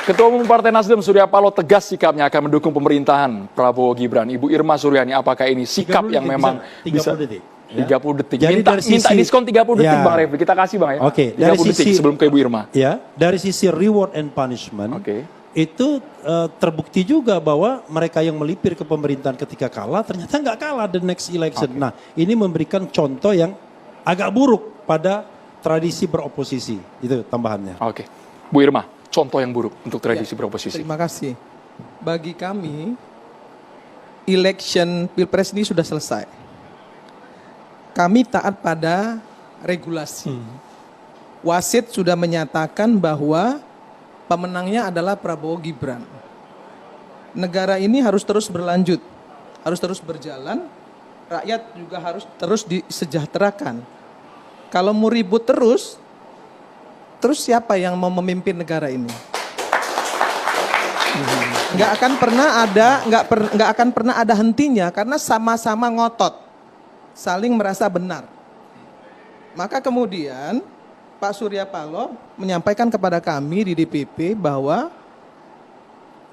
Ketua Umum Partai Nasdem Surya Paloh tegas sikapnya akan mendukung pemerintahan Prabowo Gibran. Ibu Irma Suryani, apakah ini sikap yang memang bisa 30 detik. 30 detik. Jadi Minta diskon 30 detik ya. Bang Refli. Kita kasih Bang ya. Oke, 30 detik sebelum ke Ibu Irma. Ya, dari sisi reward and punishment. Oke. Itu terbukti juga bahwa mereka yang melipir ke pemerintahan ketika kalah ternyata nggak kalah the next election. Oke. Nah, ini memberikan contoh yang agak buruk pada tradisi beroposisi. Itu tambahannya. Oke. Bu Irma, contoh yang buruk untuk tradisi beroposisi. Terima kasih. Bagi kami, election Pilpres ini sudah selesai. Kami taat pada regulasi. Wasit sudah menyatakan bahwa pemenangnya adalah Prabowo Gibran. Negara ini harus terus berlanjut, harus terus berjalan, rakyat juga harus terus disejahterakan. Kalau mau ribut terus siapa yang mau memimpin negara ini? Nggak akan pernah ada hentinya karena sama-sama ngotot, saling merasa benar. Maka kemudian Pak Surya Paloh menyampaikan kepada kami di DPP bahwa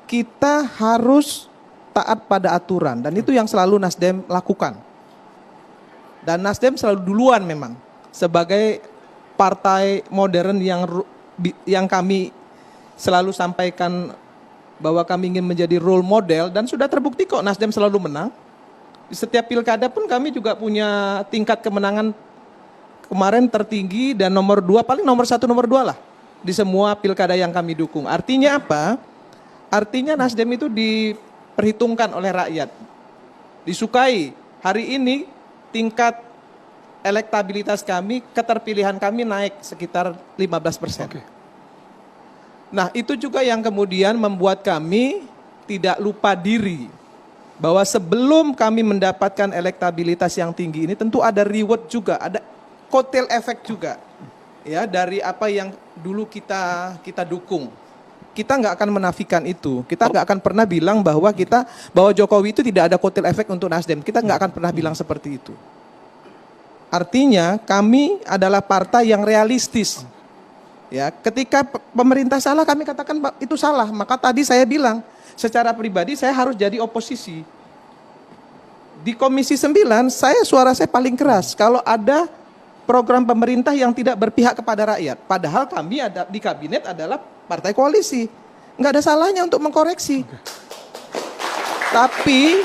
kita harus taat pada aturan dan itu yang selalu Nasdem lakukan. Dan Nasdem selalu duluan memang sebagai partai modern yang kami selalu sampaikan bahwa kami ingin menjadi role model dan sudah terbukti kok Nasdem selalu menang. Di setiap pilkada pun kami juga punya tingkat kemenangan kemarin tertinggi dan nomor 2, paling nomor 1, nomor 2 lah di semua pilkada yang kami dukung. Artinya apa? Artinya Nasdem itu diperhitungkan oleh rakyat. Disukai. Hari ini tingkat elektabilitas kami, keterpilihan kami naik sekitar 15%. Oke. Nah, itu juga yang kemudian membuat kami tidak lupa diri. Bahwa sebelum kami mendapatkan elektabilitas yang tinggi ini tentu ada reward juga, ada kotel efek juga. Ya, dari apa yang dulu kita dukung. Kita nggak akan menafikan itu. Kita nggak akan pernah bilang bahwa Jokowi itu tidak ada kotel efek untuk Nasdem. Kita nggak akan pernah bilang seperti itu. Artinya kami adalah partai yang realistis. Ya, ketika pemerintah salah kami katakan itu salah. Maka tadi saya bilang secara pribadi saya harus jadi oposisi. Di Komisi 9 suara saya paling keras kalau ada program pemerintah yang tidak berpihak kepada rakyat. Padahal kami ada di kabinet adalah partai koalisi. Nggak ada salahnya untuk mengkoreksi. Tapi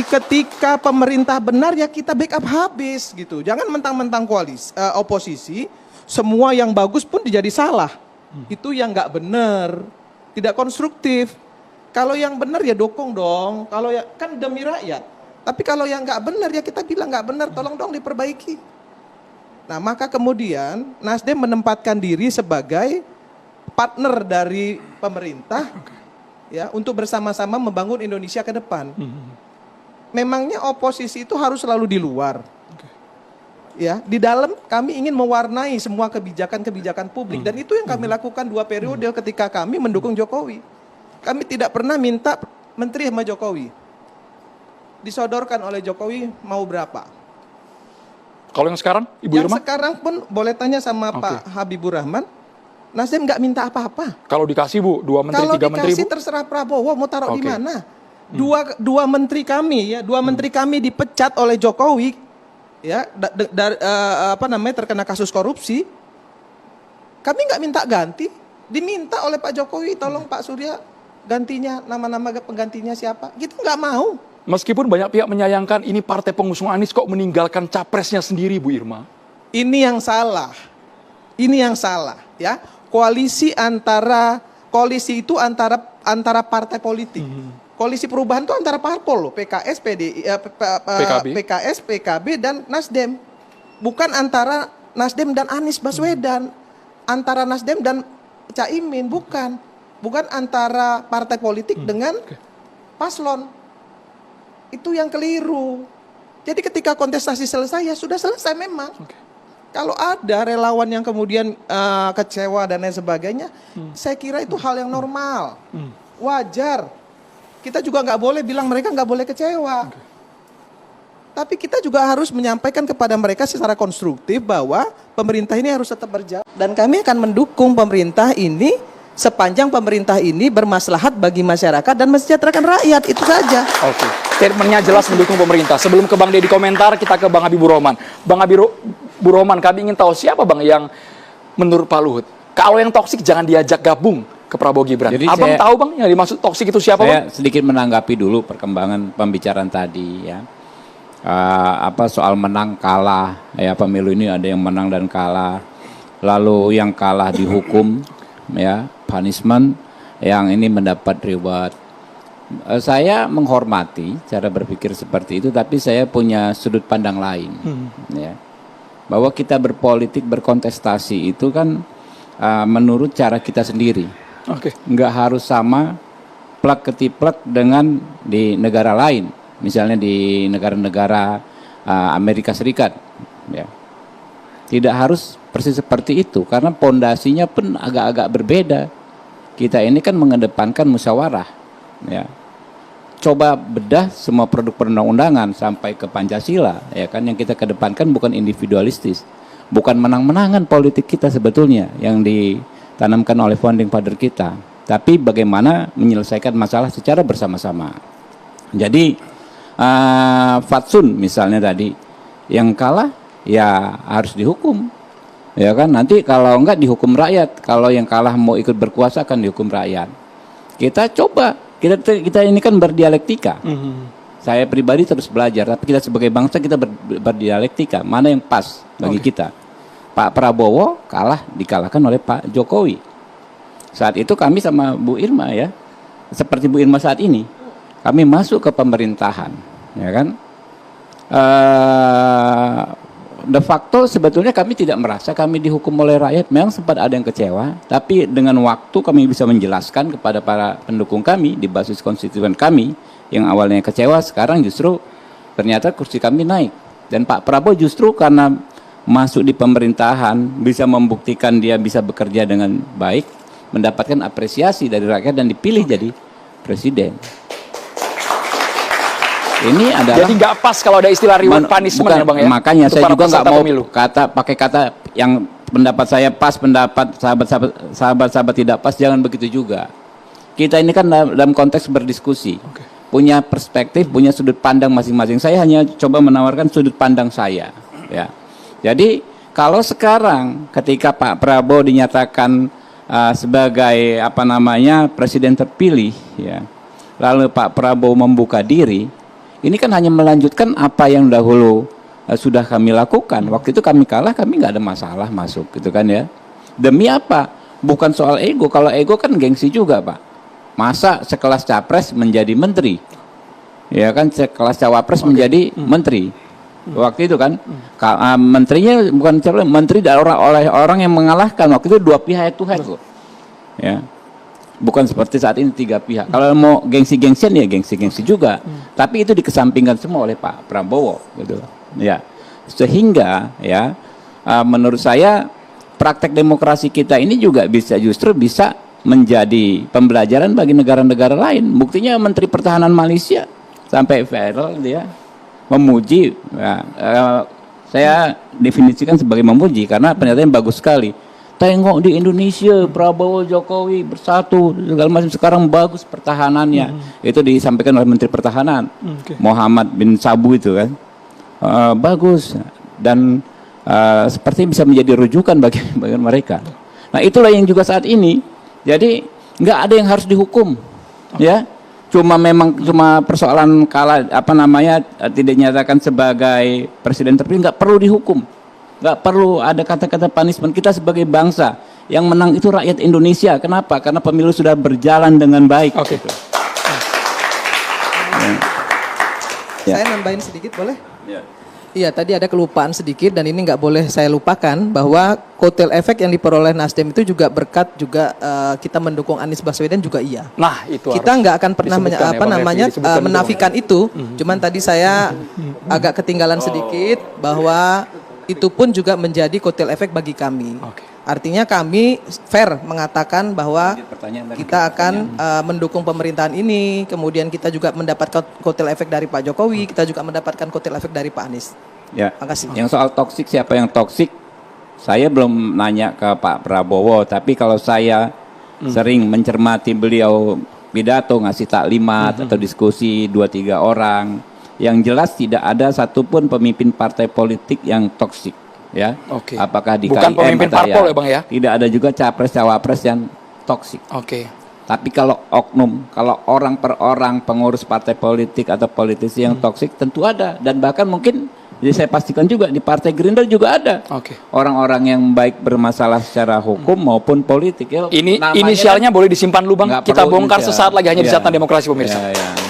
ketika pemerintah benar ya kita backup habis gitu. Jangan mentang-mentang oposisi, semua yang bagus pun jadi salah. Itu yang nggak benar, tidak konstruktif. Kalau yang benar ya dukung dong. Kalau ya kan demi rakyat. Tapi kalau yang nggak benar ya kita bilang nggak benar, tolong dong diperbaiki. Nah maka kemudian Nasdem menempatkan diri sebagai partner dari pemerintah ya untuk bersama-sama membangun Indonesia ke depan. Memangnya oposisi itu harus selalu di luar. Ya, di dalam kami ingin mewarnai semua kebijakan-kebijakan publik dan itu yang kami lakukan 2 periode ketika kami mendukung Jokowi. Kami tidak pernah minta menteri sama Jokowi. Disodorkan oleh Jokowi mau berapa. Kalau yang sekarang, Ibu Irma? Yang sekarang pun boleh tanya sama Pak Habibur Rahman, Nasdem nggak minta apa-apa. Kalau dikasih Bu, 2 menteri, 3 menteri Bu? Kalau dikasih terserah Prabowo mau taruh di mana. Dua menteri kami ya, 2 menteri kami dipecat oleh Jokowi ya, terkena kasus korupsi. Kami nggak minta ganti, diminta oleh Pak Jokowi, tolong Pak Surya gantinya, nama-nama penggantinya siapa? Gitu nggak mau. Meskipun banyak pihak menyayangkan ini partai pengusung Anies kok meninggalkan capresnya sendiri Bu Irma. Ini yang salah. Ini yang salah ya. Koalisi itu antara partai politik. Koalisi perubahan itu antara parpol loh, PKS, PKS, PKB dan Nasdem. Bukan antara Nasdem dan Anies Baswedan. Antara Nasdem dan Caimin, bukan. Bukan antara partai politik dengan paslon. Itu yang keliru. Jadi ketika kontestasi selesai ya sudah selesai memang. Kalau ada relawan yang kemudian kecewa dan lain sebagainya, saya kira itu hal yang normal, wajar. Kita juga nggak boleh bilang mereka nggak boleh kecewa. Tapi kita juga harus menyampaikan kepada mereka secara konstruktif bahwa pemerintah ini harus tetap berjalan. Dan kami akan mendukung pemerintah ini sepanjang pemerintah ini bermaslahat bagi masyarakat dan mensejahterakan rakyat, itu saja. Oke, statementnya jelas mendukung pemerintah. Sebelum ke Bang Deddy komentar, kita ke Bang Habibur Rahman. Bang Habibur Rahman, kami ingin tahu siapa Bang yang menurut Pak Luhut, kalau yang toksik jangan diajak gabung ke Prabowo Gibran. Jadi Abang tahu Bang yang dimaksud toksik itu siapa Bang? Saya sedikit menanggapi dulu perkembangan pembicaraan tadi ya. Soal menang kalah ya, pemilu ini ada yang menang dan kalah. Lalu yang kalah dihukum ya, punishment, yang ini mendapat reward. Saya menghormati cara berpikir seperti itu, tapi saya punya sudut pandang lain ya. Bahwa kita berpolitik, berkontestasi itu kan menurut cara kita sendiri. Oke. Nggak harus sama plak ketiplak dengan di negara lain, misalnya di negara-negara Amerika Serikat ya. Tidak harus persis seperti itu karena pondasinya pun agak-agak berbeda. Kita ini kan mengedepankan musyawarah ya. Coba bedah semua produk perundang-undangan sampai ke Pancasila ya kan, yang kita kedepankan bukan individualistis, bukan menang-menangan politik kita sebetulnya yang ditanamkan oleh founding father kita, tapi bagaimana menyelesaikan masalah secara bersama-sama. Jadi fatsun misalnya tadi, yang kalah ya harus dihukum, ya kan. Nanti kalau enggak dihukum rakyat, kalau yang kalah mau ikut berkuasa akan dihukum rakyat. Kita coba, kita ini kan berdialektika. Saya pribadi terus belajar, tapi kita sebagai bangsa kita berdialektika. Mana yang pas bagi kita? Pak Prabowo dikalahkan oleh Pak Jokowi. Saat itu kami sama Bu Irma ya, seperti Bu Irma saat ini, kami masuk ke pemerintahan, ya kan? De facto sebetulnya kami tidak merasa kami dihukum oleh rakyat. Memang sempat ada yang kecewa, tapi dengan waktu kami bisa menjelaskan kepada para pendukung kami di basis konstituen kami yang awalnya kecewa, sekarang justru ternyata kursi kami naik. Dan Pak Prabowo justru karena masuk di pemerintahan bisa membuktikan dia bisa bekerja dengan baik, mendapatkan apresiasi dari rakyat dan dipilih jadi presiden. Ini adalah, jadi nggak pas kalau ada istilah reward punishment ya Bang ya. Makanya saya juga nggak mau pemilu. pakai kata yang pendapat saya pas, pendapat sahabat-sahabat tidak pas, jangan begitu juga. Kita ini kan dalam konteks berdiskusi, punya perspektif, punya sudut pandang masing-masing. Saya hanya coba menawarkan sudut pandang saya ya. Jadi kalau sekarang ketika Pak Prabowo dinyatakan sebagai presiden terpilih ya, lalu Pak Prabowo membuka diri, ini kan hanya melanjutkan apa yang dahulu sudah kami lakukan. Waktu itu kami kalah, kami nggak ada masalah masuk gitu kan ya. Demi apa? Bukan soal ego. Kalau ego kan gengsi juga Pak. Masa sekelas capres menjadi menteri, ya kan, sekelas cawapres menjadi menteri. Waktu itu kan menterinya bukan capres, menteri oleh orang yang mengalahkan. Waktu itu 2 pihak itu kok ya. Bukan seperti saat ini 3 pihak. Kalau mau gengsi-gengsian ya gengsi-gengsi juga. Tapi itu dikesampingkan semua oleh Pak Prabowo gitu. Ya. Sehingga ya menurut saya praktek demokrasi kita ini juga justru bisa menjadi pembelajaran bagi negara-negara lain. Buktinya Menteri Pertahanan Malaysia sampai viral dia memuji ya, saya definisikan sebagai memuji karena pernyataannya bagus sekali. Tengok di Indonesia, Prabowo Jokowi bersatu segala macam, sekarang bagus pertahanannya. Itu disampaikan oleh Menteri Pertahanan Muhammad bin Sabu itu kan, bagus dan seperti bisa menjadi rujukan bagi mereka. Nah itulah yang juga saat ini. Jadi nggak ada yang harus dihukum, ya. Cuma persoalan kalah tidak dinyatakan sebagai presiden terpilih, nggak perlu dihukum. Nggak perlu ada kata-kata punishment. Kita sebagai bangsa yang menang itu rakyat Indonesia. Kenapa? Karena pemilu sudah berjalan dengan baik. Oke. Gitu. Saya nambahin sedikit boleh? Ya. Iya, tadi ada kelupaan sedikit dan ini nggak boleh saya lupakan bahwa kotel efek yang diperoleh Nasdem itu juga berkat juga kita mendukung Anies Baswedan juga iya. Nah, itu kita nggak akan pernah menafikan itu. Cuman tadi saya agak ketinggalan sedikit bahwa itu pun juga menjadi kotel efek bagi kami. Artinya kami fair mengatakan bahwa kita akan mendukung pemerintahan ini, kemudian kita juga mendapatkan kotel efek dari Pak Jokowi, kita juga mendapatkan kotel efek dari Pak Anies. Ya. Makasih. Yang soal toksik, siapa yang toksik? Saya belum nanya ke Pak Prabowo, tapi kalau saya sering mencermati beliau pidato, ngasih taklimat atau diskusi 2-3 orang. Yang jelas tidak ada satupun pemimpin partai politik yang toksik, ya. Oke. Apakah di Bukan KIM pemimpin atau parpol ya, Bang, ya? Tidak ada juga capres cawapres yang toksik. Oke. Tapi kalau oknum, kalau orang per orang pengurus partai politik atau politisi yang toksik tentu ada, dan bahkan mungkin jadi saya pastikan juga di Partai Gerindra juga ada Oke. orang-orang yang baik bermasalah secara hukum maupun politik. Ya, Ini namanya inisialnya boleh disimpan dulu, Bang. nggak Kita perlu bongkar inisial. sesaat lagi hanya di Iya. Saat Demokrasi, pemirsa. Iya, iya.